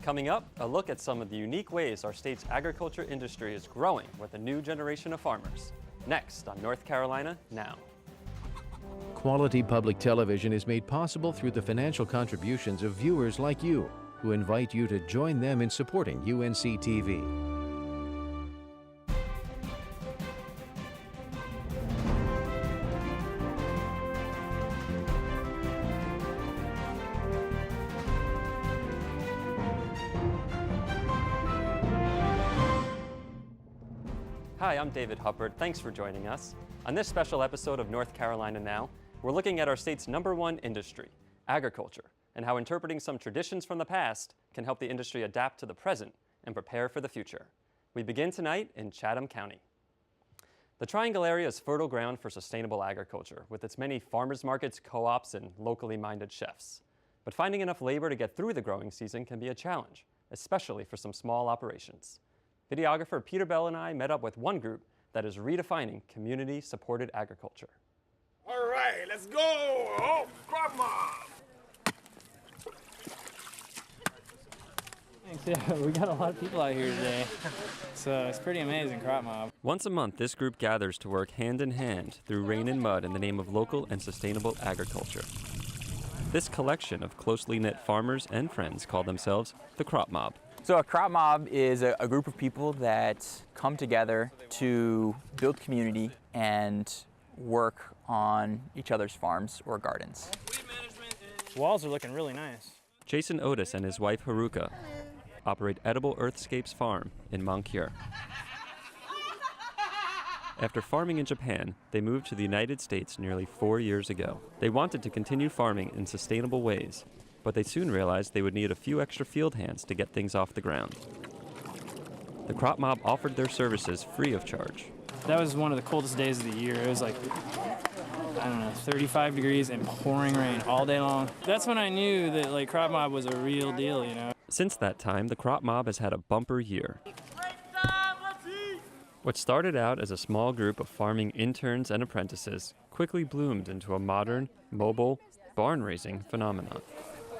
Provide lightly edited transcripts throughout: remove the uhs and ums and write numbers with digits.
Coming up, a look at some of the unique ways our state's agriculture industry is growing with a new generation of farmers. Next on North Carolina Now. Quality public television is made possible through the financial contributions of viewers like you, who invite you to join them in supporting UNC-TV. Hi, I'm David Huppert. Thanks for joining us. On this special episode of North Carolina Now, we're looking at our state's #1 industry, agriculture, and how interpreting some traditions from the past can help the industry adapt to the present and prepare for the future. We begin tonight in Chatham County. The Triangle area is fertile ground for sustainable agriculture, with its many farmers markets, co-ops, and locally minded chefs. But finding enough labor to get through the growing season can be a challenge, especially for some small operations. Videographer Peter Bell and I met up with one group that is redefining community-supported agriculture. All right, let's go! Oh, Croix Mob! Thanks, yeah, we got a lot of people out here today, so it's pretty amazing, Croix Mob. Once a month, this group gathers to work hand in hand through rain and mud in the name of local and sustainable agriculture. This collection of closely knit farmers and friends call themselves the Croix Mob. So a Croix Mob is a group of people that come together to build community and work on each other's farms or gardens. Walls are looking really nice. Jason Otis and his wife Haruka operate Edible Earthscapes Farm in Moncure. After farming in Japan, they moved to the United States nearly 4 years ago. They wanted to continue farming in sustainable ways, but they soon realized they would need a few extra field hands to get things off the ground. The Croix Mob offered their services free of charge. That was one of the coldest days of the year. It was like, I don't know, 35 degrees and pouring rain all day long. That's when I knew that like Croix Mob was a real deal, you know. Since that time, the Croix Mob has had a bumper year. What started out as a small group of farming interns and apprentices quickly bloomed into a modern, mobile, barn-raising phenomenon.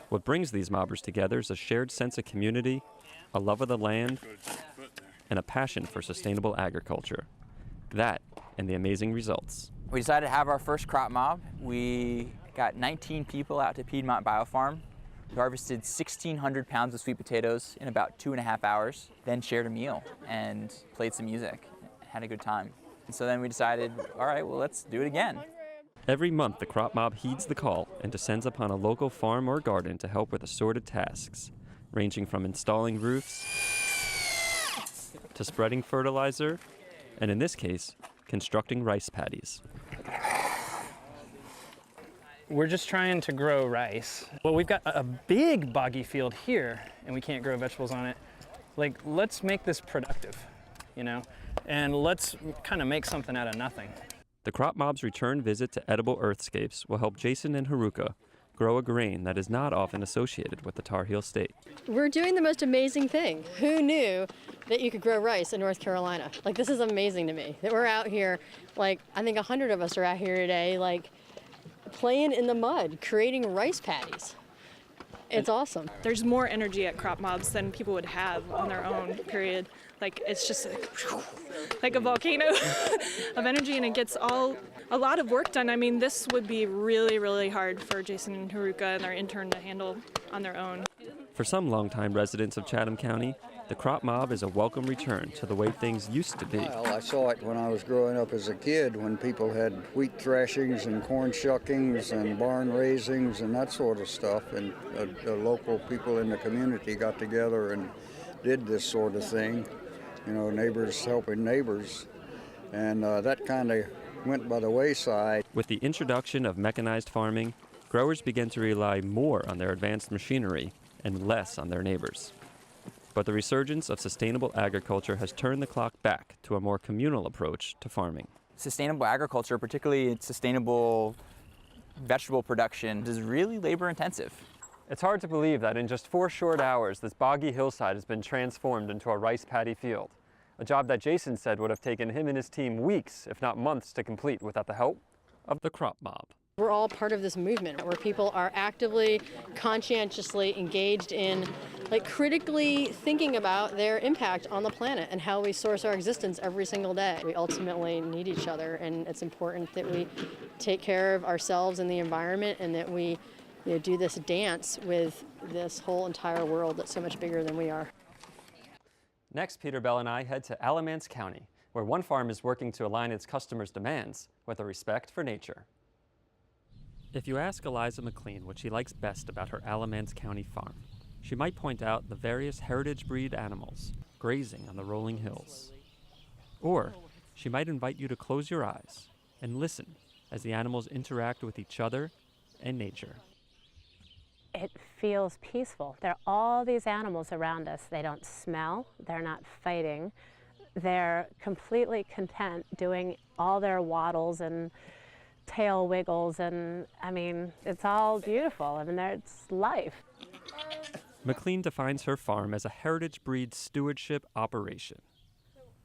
What brings these mobbers together is a shared sense of community, a love of the land, and a passion for sustainable agriculture. That and the amazing results. We decided to have our first Croix Mob. We got 19 people out to Piedmont Biofarm. We harvested 1,600 pounds of sweet potatoes in about 2.5 hours, then shared a meal and played some music, had a good time. And so then we decided, all right, well, let's do it again. Every month, the Croix Mob heeds the call and descends upon a local farm or garden to help with assorted tasks, ranging from installing roofs to spreading fertilizer, and in this case, constructing rice paddies. We're just trying to grow rice. Well, we've got a big boggy field here, and we can't grow vegetables on it. Like, let's make this productive, you know, and let's kind of make something out of nothing. The Croix Mob's return visit to Edible Earthscapes will help Jason and Haruka grow a grain that is not often associated with the Tar Heel State. We're doing the most amazing thing. Who knew that you could grow rice in North Carolina? Like, this is amazing to me, that we're out here, like, I think 100 of us are out here today, like, playing in the mud, creating rice paddies. It's awesome. There's more energy at Croix Mobs than people would have on their own, period. Like, it's just like a volcano of energy, and it gets a lot of work done. I mean, this would be really, really hard for Jason and Haruka and their intern to handle on their own. For some longtime residents of Chatham County, the Croix Mob is a welcome return to the way things used to be. Well, I saw it when I was growing up as a kid, when people had wheat thrashings and corn shuckings and barn raisings and that sort of stuff, and the local people in the community got together and did this sort of thing, you know, neighbors helping neighbors, and that kind of went by the wayside. With the introduction of mechanized farming, growers began to rely more on their advanced machinery and less on their neighbors. But the resurgence of sustainable agriculture has turned the clock back to a more communal approach to farming. Sustainable agriculture, particularly sustainable vegetable production, is really labor intensive. It's hard to believe that in just 4 short hours, this boggy hillside has been transformed into a rice paddy field, a job that Jason said would have taken him and his team weeks, if not months, to complete without the help of the Croix Mob. We're all part of this movement where people are actively, conscientiously engaged in like critically thinking about their impact on the planet and how we source our existence every single day. We ultimately need each other, and it's important that we take care of ourselves and the environment, and that we do this dance with this whole entire world that's so much bigger than we are. Next, Peter Bell and I head to Alamance County, where one farm is working to align its customers' demands with a respect for nature. If you ask Eliza McLean what she likes best about her Alamance County farm, she might point out the various heritage breed animals grazing on the rolling hills. Or she might invite you to close your eyes and listen as the animals interact with each other and nature. It feels peaceful. There are all these animals around us. They don't smell, they're not fighting. They're completely content doing all their waddles and tail wiggles, and I mean, it's all beautiful. I mean, it's life. McLean defines her farm as a heritage breed stewardship operation.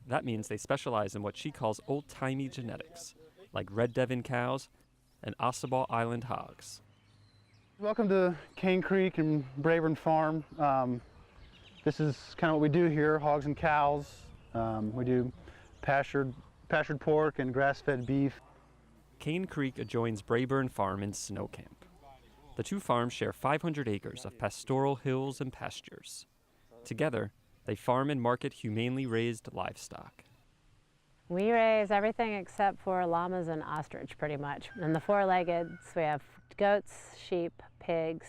That means they specialize in what she calls old-timey genetics, like Red Devon cows and Ossabaw Island hogs. Welcome to Cane Creek and Brayburn Farm. This is kind of what we do here, hogs and cows. We do pastured pork and grass-fed beef. Cane Creek adjoins Brayburn Farm in Snow Camp. The two farms share 500 acres of pastoral hills and pastures. Together, they farm and market humanely raised livestock. We raise everything except for llamas and ostrich, pretty much. And the four-leggeds, we have goats, sheep, pigs,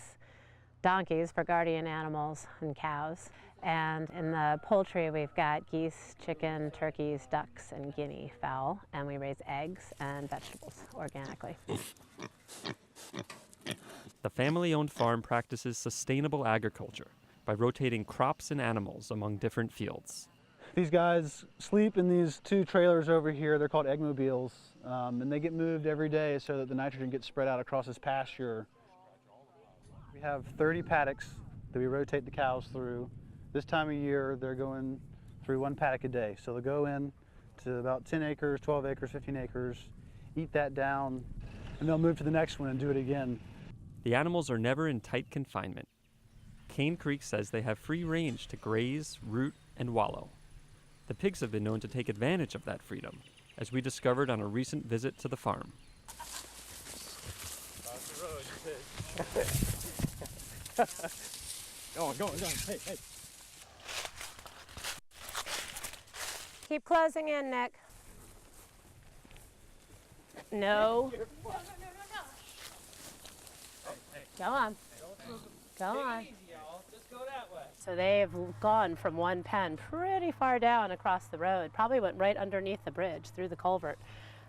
donkeys for guardian animals, and cows. And in the poultry, we've got geese, chicken, turkeys, ducks, and guinea fowl. And we raise eggs and vegetables organically. The family-owned farm practices sustainable agriculture by rotating crops and animals among different fields. These guys sleep in these two trailers over here. They're called eggmobiles, and they get moved every day so that the nitrogen gets spread out across this pasture. We have 30 paddocks that we rotate the cows through. This time of year, they're going through one paddock a day. So they'll go in to about 10 acres, 12 acres, 15 acres, eat that down, and they'll move to the next one and do it again. The animals are never in tight confinement. Cane Creek says they have free range to graze, root, and wallow. The pigs have been known to take advantage of that freedom, as we discovered on a recent visit to the farm. Go on. Hey. Keep closing in, Nick. No. Go on. Go on. So they've gone from one pen pretty far down across the road, probably went right underneath the bridge through the culvert.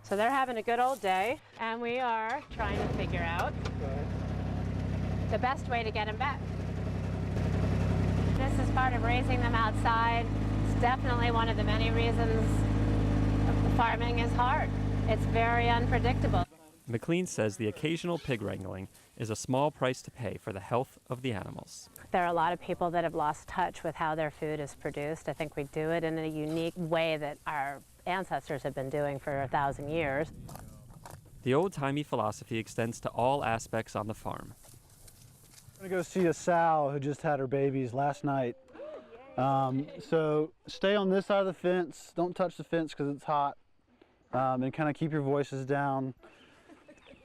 So they're having a good old day, and we are trying to figure out the best way to get them back. This is part of raising them outside. It's definitely one of the many reasons farming is hard. It's very unpredictable. McLean says the occasional pig wrangling is a small price to pay for the health of the animals. There are a lot of people that have lost touch with how their food is produced. I think we do it in a unique way that our ancestors have been doing for 1,000 years. The old-timey philosophy extends to all aspects on the farm. I'm gonna go see a sow who just had her babies last night. So stay on this side of the fence. Don't touch the fence because it's hot. And kind of keep your voices down.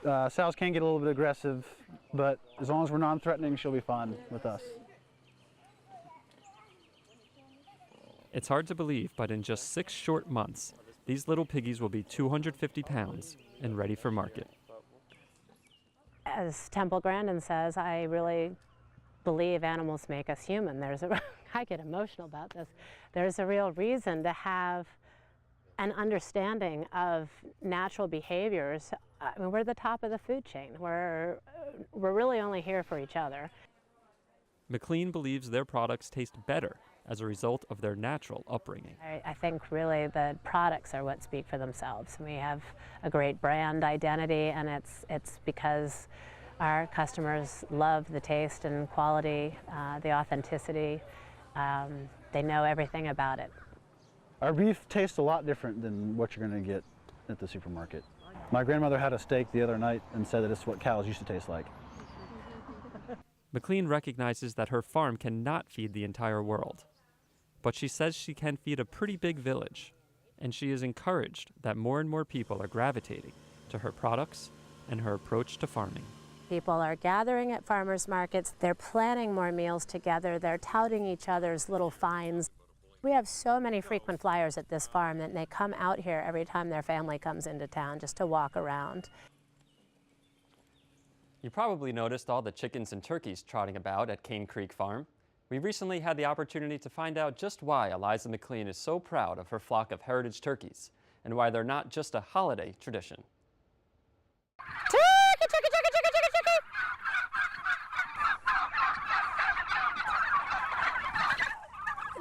Sows can get a little bit aggressive, but as long as we're non-threatening, she'll be fine with us. It's hard to believe, but in just 6 short months, these little piggies will be 250 pounds and ready for market. As Temple Grandin says, I really believe animals make us human. I get emotional about this. There's a real reason to have an understanding of natural behaviors. I mean, we're the top of the food chain. We're really only here for each other. McLean believes their products taste better as a result of their natural upbringing. I think really the products are what speak for themselves. We have a great brand identity, and it's because our customers love the taste and quality, the authenticity. They know everything about it. Our beef tastes a lot different than what you're going to get at the supermarket. My grandmother had a steak the other night and said that it's what cows used to taste like. McLean recognizes that her farm cannot feed the entire world, but she says she can feed a pretty big village, and she is encouraged that more and more people are gravitating to her products and her approach to farming. People are gathering at farmers markets, they're planning more meals together, they're touting each other's little finds. We have so many frequent flyers at this farm that they come out here every time their family comes into town just to walk around. You probably noticed all the chickens and turkeys trotting about at Cane Creek Farm. We recently had the opportunity to find out just why Eliza McLean is so proud of her flock of heritage turkeys and why they're not just a holiday tradition.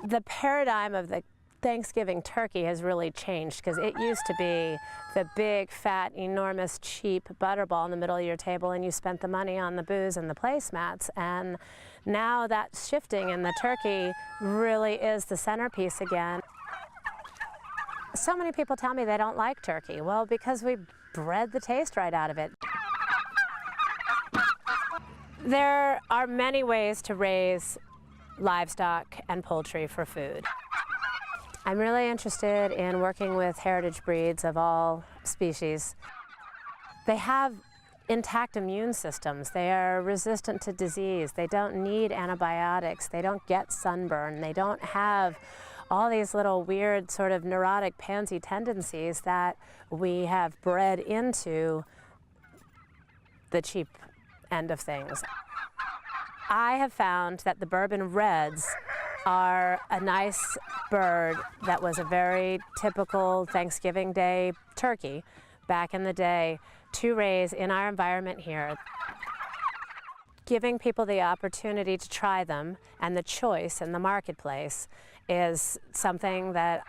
The paradigm of the Thanksgiving turkey has really changed because it used to be the big, fat, enormous, cheap butterball in the middle of your table and you spent the money on the booze and the placemats. And now that's shifting and the turkey really is the centerpiece again. So many people tell me they don't like turkey. Well, because we bred the taste right out of it. There are many ways to raise livestock and poultry for food. I'm really interested in working with heritage breeds of all species. They have intact immune systems. They are resistant to disease. They don't need antibiotics. They don't get sunburn. They don't have all these little weird sort of neurotic pansy tendencies that we have bred into the cheap end of things. I have found that the Bourbon Reds are a nice bird that was a very typical Thanksgiving Day turkey back in the day to raise in our environment here. Giving people the opportunity to try them and the choice in the marketplace is something that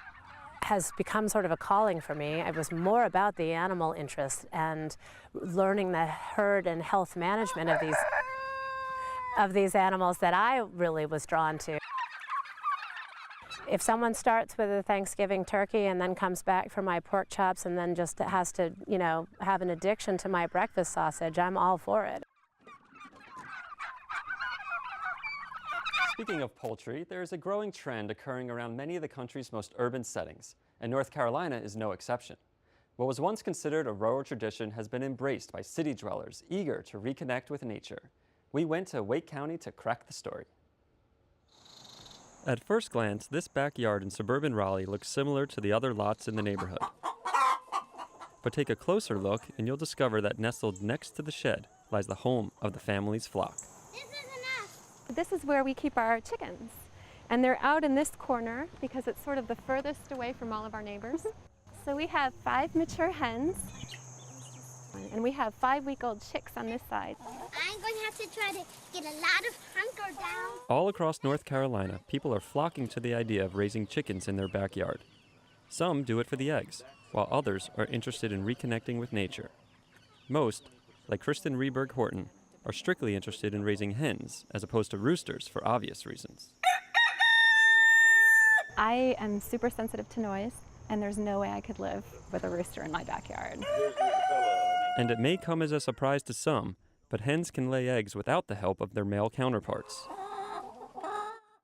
has become sort of a calling for me. It was more about the animal interest and learning the herd and health management of these animals that I really was drawn to. If someone starts with a Thanksgiving turkey and then comes back for my pork chops and then just has to, you know, have an addiction to my breakfast sausage, I'm all for it. Speaking of poultry, there is a growing trend occurring around many of the country's most urban settings, and North Carolina is no exception. What was once considered a rural tradition has been embraced by city dwellers eager to reconnect with nature. We went to Wake County to crack the story. At first glance, this backyard in suburban Raleigh looks similar to the other lots in the neighborhood. But take a closer look and you'll discover that nestled next to the shed lies the home of the family's flock. This is where we keep our chickens, and they're out in this corner because it's sort of the furthest away from all of our neighbors. So we have 5 mature hens, and we have 5-week-old chicks on this side. I'm going to have to try to get a lot of hunker down. All across North Carolina, people are flocking to the idea of raising chickens in their backyard. Some do it for the eggs, while others are interested in reconnecting with nature. Most, like Kristen Reberg Horton, are strictly interested in raising hens as opposed to roosters for obvious reasons. I am super sensitive to noise, and there's no way I could live with a rooster in my backyard. And it may come as a surprise to some, but hens can lay eggs without the help of their male counterparts.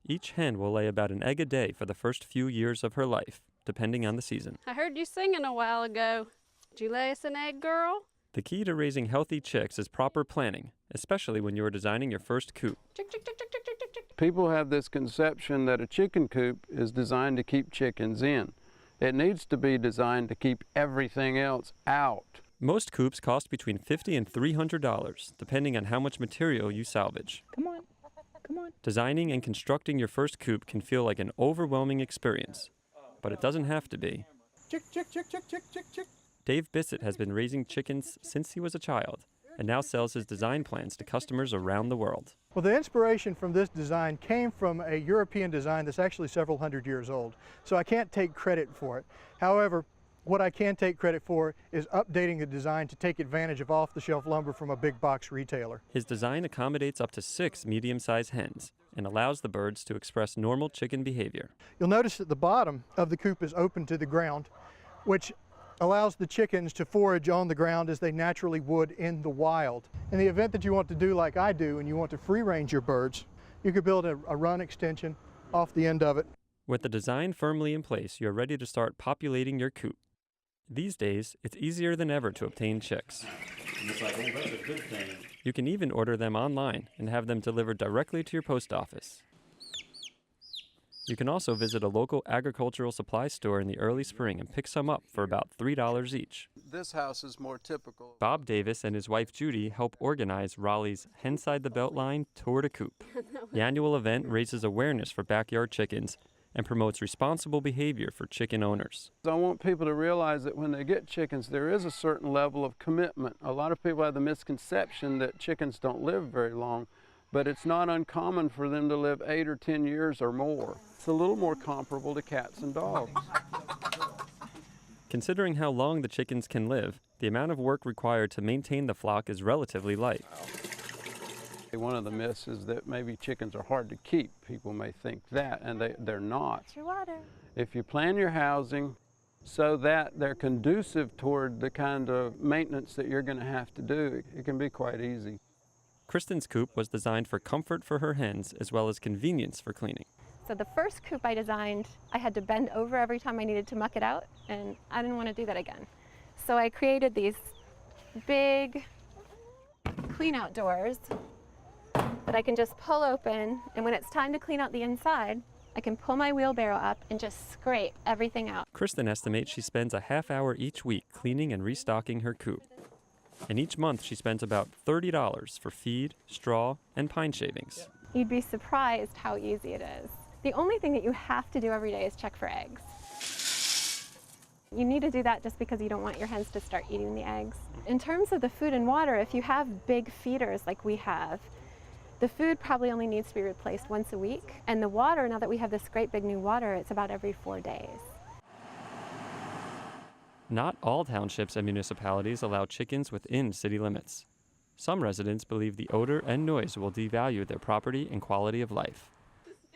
Each hen will lay about an egg a day for the first few years of her life, depending on the season. I heard you singing a while ago. Did you lay us an egg, girl? The key to raising healthy chicks is proper planning, especially when you are designing your first coop. People have this conception that a chicken coop is designed to keep chickens in. It needs to be designed to keep everything else out. Most coops cost between $50 and $300, depending on how much material you salvage. Come on, come on. Designing and constructing your first coop can feel like an overwhelming experience, but it doesn't have to be. Chick, chick, chick, chick, chick, chick, chick. Dave Bissett has been raising chickens since he was a child, and now sells his design plans to customers around the world. Well, the inspiration from this design came from a European design that's actually several hundred years old, so I can't take credit for it. However, what I can take credit for is updating the design to take advantage of off-the-shelf lumber from a big box retailer. His design accommodates up to 6 medium-sized hens and allows the birds to express normal chicken behavior. You'll notice that the bottom of the coop is open to the ground, which allows the chickens to forage on the ground as they naturally would in the wild. In the event that you want to do like I do and you want to free range your birds, you could build a run extension off the end of it. With the design firmly in place, you're ready to start populating your coop. These days, it's easier than ever to obtain chicks. It's like, oh, that's a good thing. You can even order them online and have them delivered directly to your post office. You can also visit a local agricultural supply store in the early spring and pick some up for about $3 each. This house is more typical. Bob Davis and his wife Judy help organize Raleigh's Henside the Beltline Tour to Coop. The annual event raises awareness for backyard chickens and promotes responsible behavior for chicken owners. I want people to realize that when they get chickens, there is a certain level of commitment. A lot of people have the misconception that chickens don't live very long, but it's not uncommon for them to live 8 or 10 years or more. It's a little more comparable to cats and dogs. Considering how long the chickens can live, the amount of work required to maintain the flock is relatively light. One of the myths is that maybe chickens are hard to keep. People may think that, and they're not. Your water. If you plan your housing so that they're conducive toward the kind of maintenance that you're going to have to do, it can be quite easy. Kristen's coop was designed for comfort for her hens as well as convenience for cleaning. So the first coop I designed, I had to bend over every time I needed to muck it out, and I didn't want to do that again. So I created these big clean out doors that I can just pull open, and when it's time to clean out the inside, I can pull my wheelbarrow up and just scrape everything out. Kristen estimates she spends a half hour each week cleaning and restocking her coop. And each month she spends about $30 for feed, straw, and pine shavings. You'd be surprised how easy it is. The only thing that you have to do every day is check for eggs. You need to do that just because you don't want your hens to start eating the eggs. In terms of the food and water, if you have big feeders like we have, the food probably only needs to be replaced once a week. And the water, now that we have this great big new water, it's about every 4 days. Not all townships and municipalities allow chickens within city limits. Some residents believe the odor and noise will devalue their property and quality of life.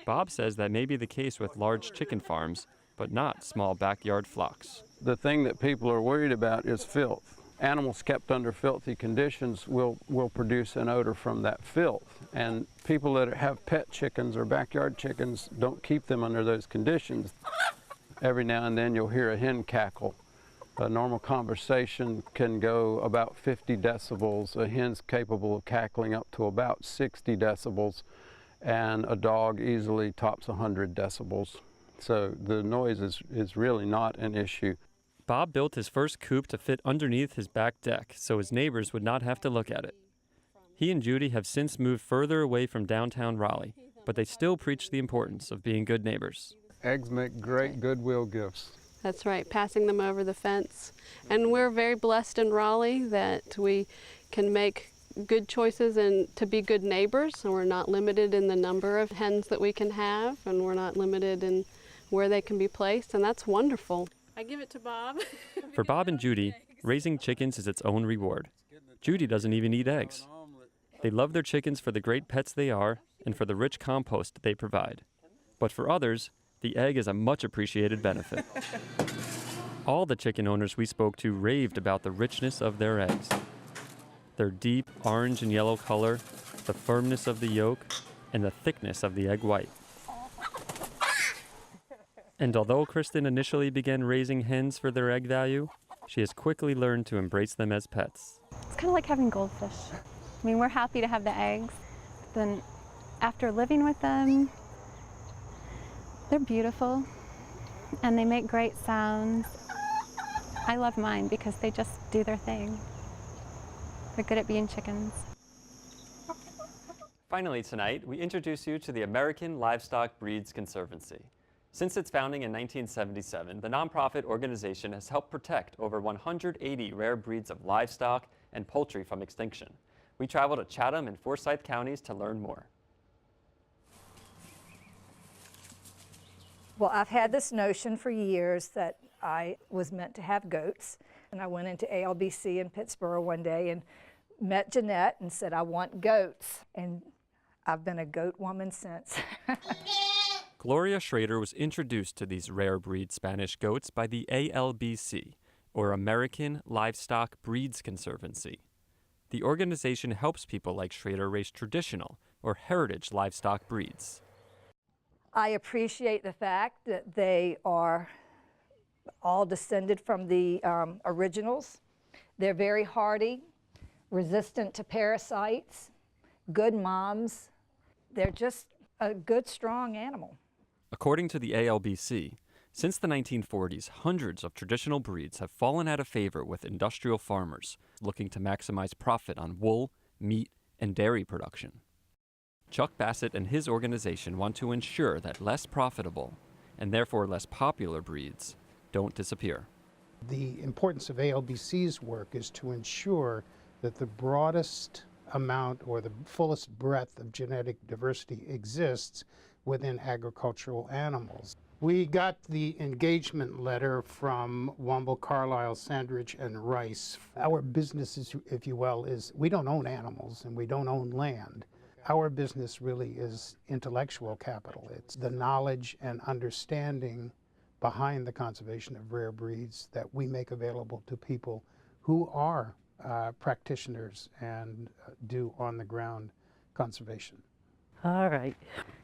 Bob says that may be the case with large chicken farms, but not small backyard flocks. The thing that people are worried about is filth. Animals kept under filthy conditions will produce an odor from that filth. And people that have pet chickens or backyard chickens don't keep them under those conditions. Every now and then you'll hear a hen cackle. A normal conversation can go about 50 decibels. A hen's capable of cackling up to about 60 decibels, and a dog easily tops 100 decibels. So the noise is really not an issue. Bob built his first coop to fit underneath his back deck so his neighbors would not have to look at it. He and Judy have since moved further away from downtown Raleigh, but they still preach the importance of being good neighbors. Eggs make great goodwill gifts. That's right, passing them over the fence. And we're very blessed in Raleigh that we can make good choices and to be good neighbors, and we're not limited in the number of hens that we can have, and we're not limited in where they can be placed, and that's wonderful. I give it to Bob. For Bob and Judy, raising chickens is its own reward. Judy doesn't even eat eggs. They love their chickens for the great pets they are and for the rich compost they provide. But for others, the egg is a much appreciated benefit. All the chicken owners we spoke to raved about the richness of their eggs. Their deep orange and yellow color, the firmness of the yolk, and the thickness of the egg white. And although Kristen initially began raising hens for their egg value, she has quickly learned to embrace them as pets. It's kind of like having goldfish. I mean, we're happy to have the eggs. Then after living with them, they're beautiful and they make great sounds. I love mine because they just do their thing. They're good at being chickens. Finally tonight, we introduce you to the American Livestock Breeds Conservancy. Since its founding in 1977, the nonprofit organization has helped protect over 180 rare breeds of livestock and poultry from extinction. We traveled to Chatham and Forsyth counties to learn more. Well, I've had this notion for years that I was meant to have goats, and I went into ALBC in Pittsburgh one day and met Jeanette and said, I want goats, and I've been a goat woman since. Gloria Schrader was introduced to these rare breed Spanish goats by the ALBC, or American Livestock Breeds Conservancy. The organization helps people like Schrader raise traditional or heritage livestock breeds. I appreciate the fact that they are all descended from the originals. They're very hardy, resistant to parasites, good moms. They're just a good, strong animal. According to the ALBC, since the 1940s, hundreds of traditional breeds have fallen out of favor with industrial farmers looking to maximize profit on wool, meat, and dairy production. Chuck Bassett and his organization want to ensure that less profitable, and therefore less popular breeds, don't disappear. The importance of ALBC's work is to ensure that the broadest amount or the fullest breadth of genetic diversity exists within agricultural animals. We got the engagement letter from Womble, Carlisle, Sandridge, and Rice. Our business, if you will, is we don't own animals and we don't own land. Our business really is intellectual capital. It's the knowledge and understanding behind the conservation of rare breeds that we make available to people who are practitioners and do on-the-ground conservation. All right.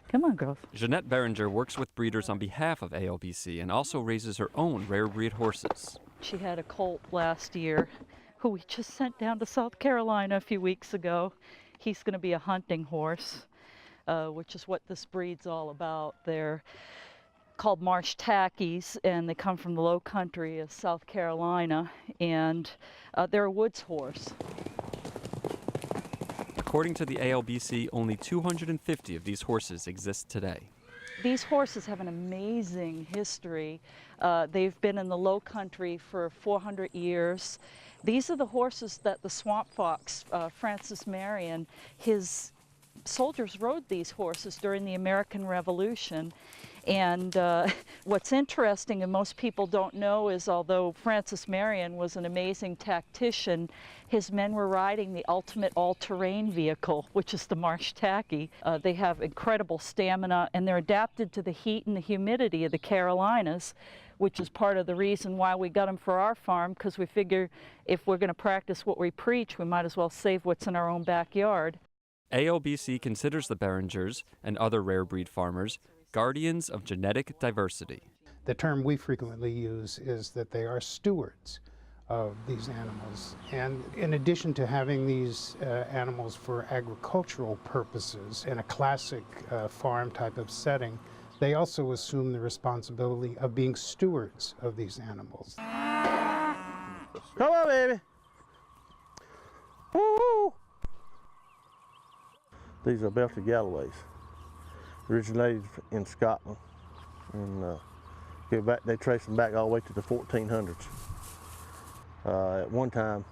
Come on, girls. Jeanette Behringer works with breeders on behalf of ALBC and also raises her own rare breed horses. She had a colt last year who we just sent down to South Carolina a few weeks ago. He's going to be a hunting horse, which is what this breed's all about. They're called marsh tackies, and they come from the low country of South Carolina, and they're a woods horse. According to the ALBC, only 250 of these horses exist today. These horses have an amazing history. They've been in the low country for 400 years. These are the horses that the swamp fox, Francis Marion, his soldiers rode these horses during the American Revolution. And what's interesting, and most people don't know, is although Francis Marion was an amazing tactician, his men were riding the ultimate all-terrain vehicle, which is the marsh tacky. They have incredible stamina, and they're adapted to the heat and the humidity of the Carolinas, which is part of the reason why we got them for our farm, because we figure if we're going to practice what we preach, we might as well save what's in our own backyard. ALBC considers the Behringers and other rare breed farmers guardians of genetic diversity. The term we frequently use is that they are stewards of these animals. And in addition to having these animals for agricultural purposes in a classic farm type of setting, they also assume the responsibility of being stewards of these animals. Come on, baby. Woo! These are belted Galloways. Originated in Scotland, and they trace them back all the way to the 1400s. At one time,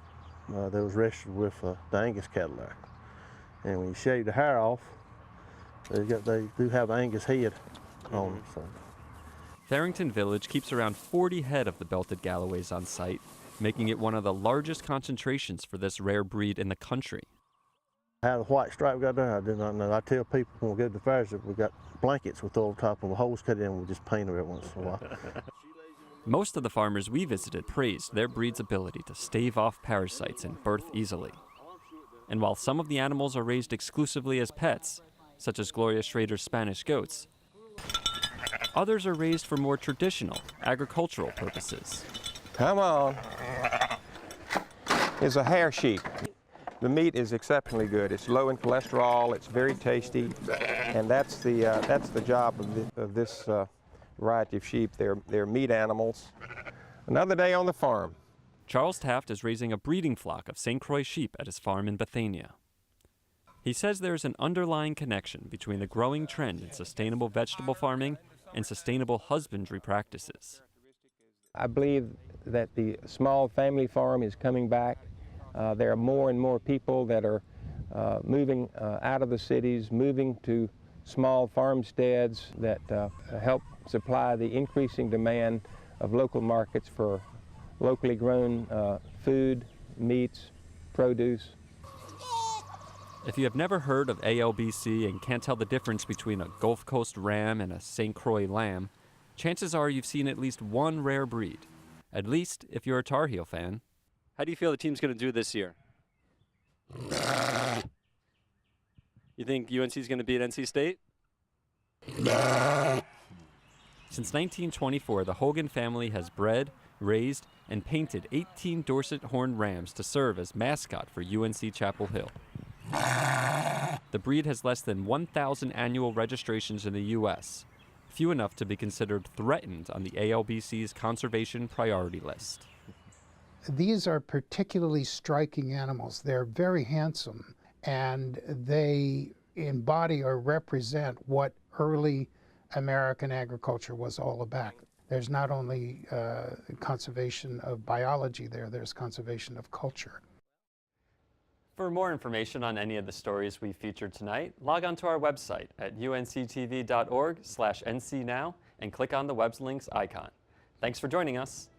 they was registered with the Angus cattle there, and when you shave the hair off, they do have Angus head on them. So. Farrington Village keeps around 40 head of the belted Galloways on site, making it one of the largest concentrations for this rare breed in the country. How the white stripe got there, I did not know. I tell people when we go to the fairs that we got blankets we throw over top of the holes cut in and we just paint them every once in a while. Most of the farmers we visited praised their breed's ability to stave off parasites and birth easily. And while some of the animals are raised exclusively as pets, such as Gloria Schrader's Spanish goats, others are raised for more traditional agricultural purposes. Come on. It's a hair sheep. The meat is exceptionally good. It's low in cholesterol. It's very tasty, and that's the job of this variety of sheep. They're meat animals. Another day on the farm. Charles Taft is raising a breeding flock of St. Croix sheep at his farm in Bethania. He says there's an underlying connection between the growing trend in sustainable vegetable farming and sustainable husbandry practices. I believe that the small family farm is coming back. There are more and more people that are moving out of the cities, moving to small farmsteads that help supply the increasing demand of local markets for locally grown food, meats, produce. If you have never heard of ALBC and can't tell the difference between a Gulf Coast ram and a St. Croix lamb, chances are you've seen at least one rare breed. at least if you're a Tar Heel fan. How do you feel the team's going to do this year? You think UNC's going to beat NC State? Since 1924, the Hogan family has bred, raised, and painted 18 Dorset horned rams to serve as mascot for UNC Chapel Hill. The breed has less than 1,000 annual registrations in the U.S., few enough to be considered threatened on the ALBC's conservation priority list. These are particularly striking animals. They're very handsome, and they embody or represent what early American agriculture was all about. There's not only conservation of biology there's conservation of culture. For more information on any of the stories we featured tonight, log on to our website at unctv.org/ncnow and click on the web's links icon. Thanks for joining us.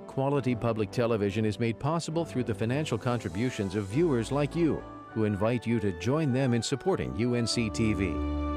Quality public television is made possible through the financial contributions of viewers like you, who invite you to join them in supporting UNC-TV.